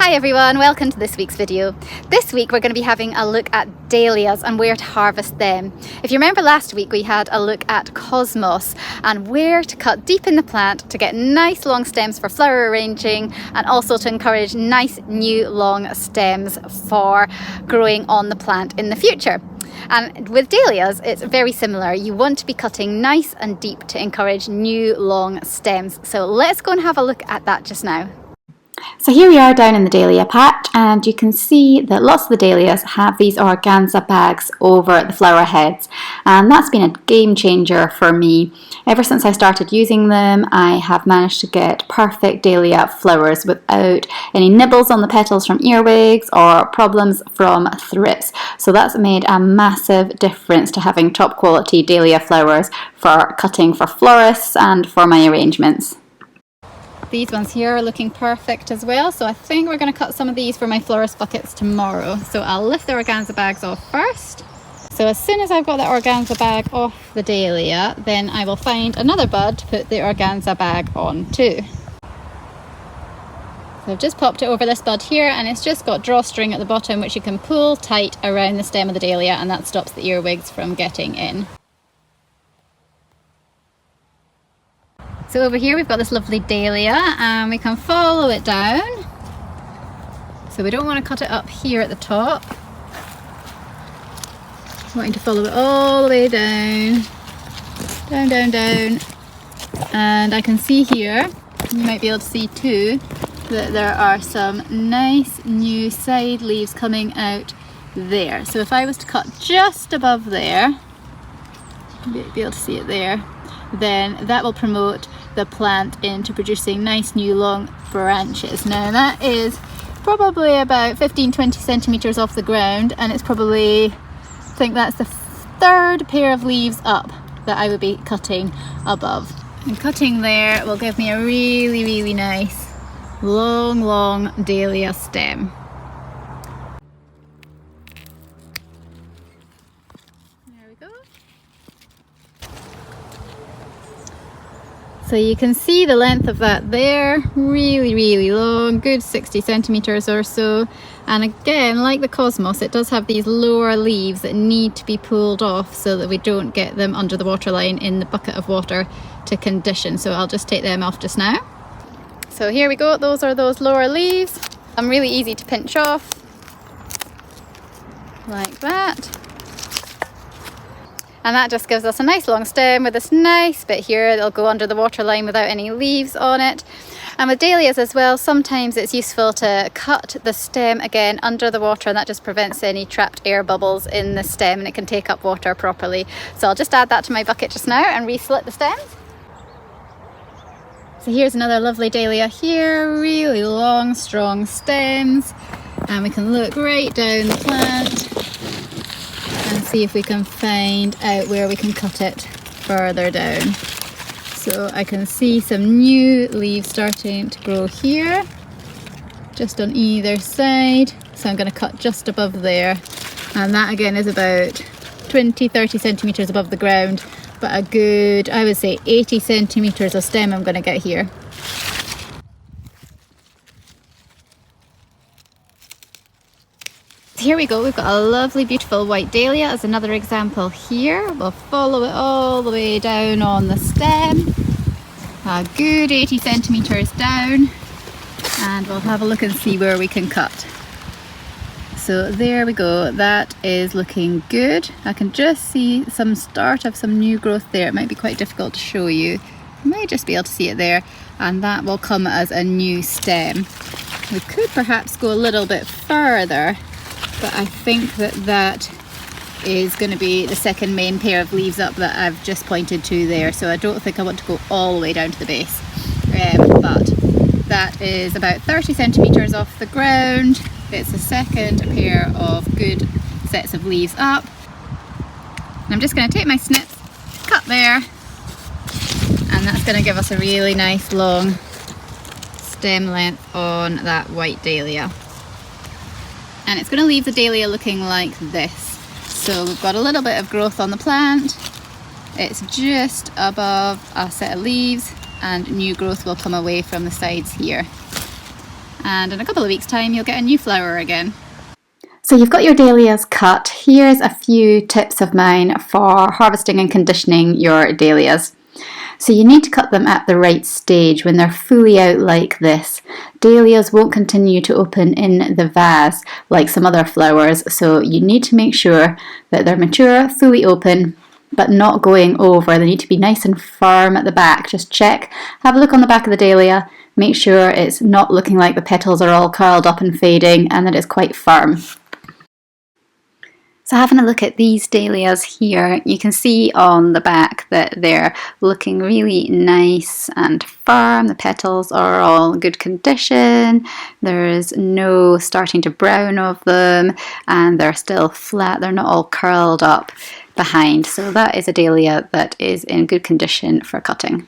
Hi everyone, welcome to this week's video. This week we're going to be having a look at dahlias and where to harvest them. If you remember last week we had a look at cosmos and where to cut deep in the plant to get nice long stems for flower arranging and also to encourage nice new long stems for growing on the plant in the future. And with dahlias, it's very similar. You want to be cutting nice and deep to encourage new long stems. So let's go and have a look at that just now. So here we are down in the dahlia patch, and you can see that lots of the dahlias have these organza bags over the flower heads, and that's been a game changer for me. Ever since I started using them, I have managed to get perfect dahlia flowers without any nibbles on the petals from earwigs or problems from thrips. So that's made a massive difference to having top quality dahlia flowers for cutting for florists and for my arrangements. These ones here are looking perfect as well, so I think we're going to cut some of these for my florist buckets tomorrow. So I'll lift the organza bags off first. So as soon as I've got the organza bag off the dahlia, then I will find another bud to put the organza bag on too. So I've just popped it over this bud here, and it's just got drawstring at the bottom which you can pull tight around the stem of the dahlia, and that stops the earwigs from getting in. So over here we've got this lovely dahlia, and we can follow it down. So we don't want to cut it up here at the top. Wanting to follow it all the way down. Down, down, down. And I can see here, you might be able to see too, that there are some nice new side leaves coming out there. So if I was to cut just above there, you'll be able to see it there, then that will promote the plant into producing nice new long branches. Now that is probably about 15-20 centimeters off the ground, and it's probably, I think that's the third pair of leaves up that I would be cutting above. And cutting there will give me a really nice long dahlia stem. So you can see the length of that there, really long, good 60 centimeters or so. And again, like the cosmos, it does have these lower leaves that need to be pulled off so that we don't get them under the water line in the bucket of water to condition. So I'll just take them off just now. So here we go, those are those lower leaves. Really easy to pinch off, like that. And that just gives us a nice long stem with this nice bit here that'll go under the water line without any leaves on it. And with dahlias as well, sometimes it's useful to cut the stem again under the water, and that just prevents any trapped air bubbles in the stem and it can take up water properly. So I'll just add that to my bucket just now and re-slit the stems. So here's another lovely dahlia here, really long, strong stems. And we can look right down the plant and see if we can find out where we can cut it further down. So I can see some new leaves starting to grow here, just on either side. So I'm going to cut just above there. And that again is about 20-30 centimeters above the ground, but a good, I would say 80 centimeters of stem I'm going to get here. Here we go, we've got a lovely beautiful white dahlia as another example here. We'll follow it all the way down on the stem, a good 80 centimeters down, and we'll have a look and see where we can cut. So there we go, that is looking good. I can just see some start of some new growth there. It might be quite difficult to show you. You might just be able to see it there, and that will come as a new stem. We could perhaps go a little bit further, but I think that is going to be the second main pair of leaves up that I've just pointed to there. So I don't think I want to go all the way down to the base. But that is about 30 centimeters off the ground. It's the second pair of good sets of leaves up. And I'm just going to take my snips, cut there, and that's going to give us a really nice long stem length on that white dahlia. And it's going to leave the dahlia looking like this. So we've got a little bit of growth on the plant. It's just above a set of leaves, and new growth will come away from the sides here. and in a couple of weeks' time you'll get a new flower again. So you've got your dahlias cut. Here's a few tips of mine for harvesting and conditioning your dahlias. So you need to cut them at the right stage when they're fully out like this. Dahlias won't continue to open in the vase like some other flowers, so you need to make sure that they're mature, fully open, but not going over. They need to be nice and firm at the back. Just check, have a look on the back of the dahlia, make sure it's not looking like the petals are all curled up and fading and that it's quite firm. So having a look at these dahlias here, you can see on the back that they're looking really nice and firm. The petals are all in good condition. There's no starting to brown of them, and they're still flat. They're not all curled up behind. So that is a dahlia that is in good condition for cutting.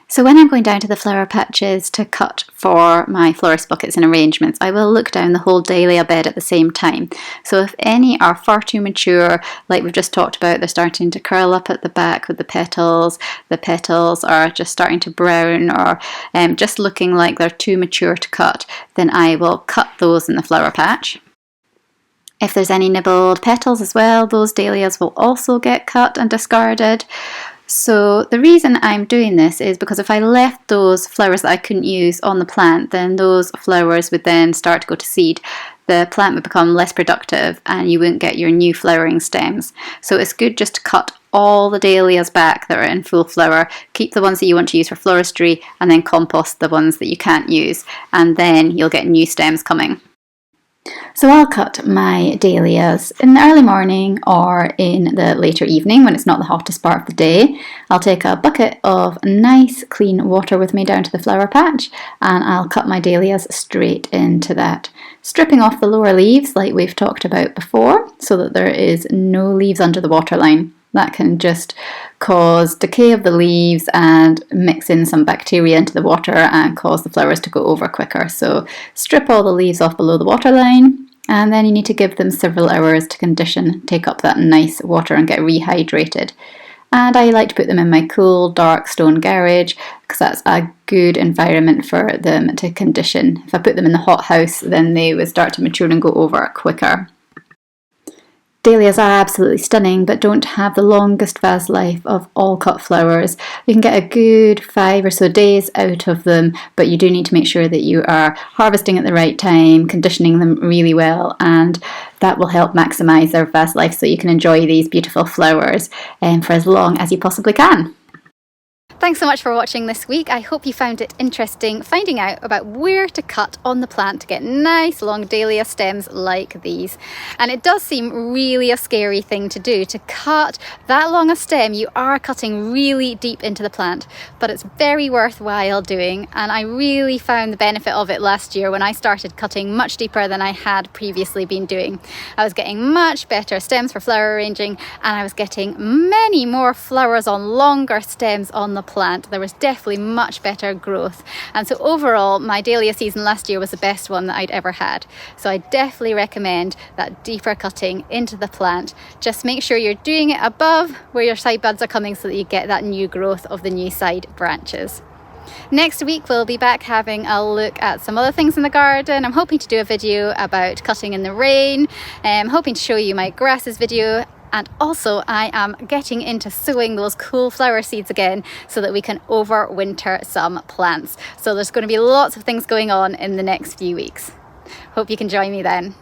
So when I'm going down to the flower patches to cut for my florist buckets and arrangements, I will look down the whole dahlia bed at the same time. So if any are far too mature, like we've just talked about, they're starting to curl up at the back with the petals are just starting to brown or just looking like they're too mature to cut, then I will cut those in the flower patch. If there's any nibbled petals as well, those dahlias will also get cut and discarded. So the reason I'm doing this is because if I left those flowers that I couldn't use on the plant, then those flowers would then start to go to seed. The plant would become less productive and you wouldn't get your new flowering stems. So it's good just to cut all the dahlias back that are in full flower, keep the ones that you want to use for floristry, and then compost the ones that you can't use, and then you'll get new stems coming. So I'll cut my dahlias in the early morning or in the later evening when it's not the hottest part of the day. I'll take a bucket of nice clean water with me down to the flower patch and I'll cut my dahlias straight into that. Stripping off the lower leaves like we've talked about before so that there is no leaves under the waterline. That can just cause decay of the leaves and mix in some bacteria into the water and cause the flowers to go over quicker. So strip all the leaves off below the waterline and then you need to give them several hours to condition, take up that nice water and get rehydrated. And I like to put them in my cool, dark stone garage because that's a good environment for them to condition. If I put them in the hot house, then they would start to mature and go over quicker. Dahlias are absolutely stunning, but don't have the longest vase life of all cut flowers. You can get a good 5 or so days out of them, but you do need to make sure that you are harvesting at the right time, conditioning them really well, and that will help maximise their vase life so you can enjoy these beautiful flowers for as long as you possibly can. Thanks so much for watching this week. I hope you found it interesting finding out about where to cut on the plant to get nice long dahlia stems like these. And it does seem really a scary thing to do, to cut that long a stem. You are cutting really deep into the plant, but it's very worthwhile doing. And I really found the benefit of it last year when I started cutting much deeper than I had previously been doing. I was getting much better stems for flower arranging and I was getting many more flowers on longer stems on the plant. There was definitely much better growth, and so overall my dahlia season last year was the best one that I'd ever had. So I definitely recommend that deeper cutting into the plant. Just make sure you're doing it above where your side buds are coming so that you get that new growth of the new side branches. Next week we'll be back having a look at some other things in the garden. I'm hoping to do a video about cutting in the rain. I'm hoping to show you my grasses video. And also I am getting into sowing those cool flower seeds again so that we can overwinter some plants. So there's going to be lots of things going on in the next few weeks. Hope you can join me then.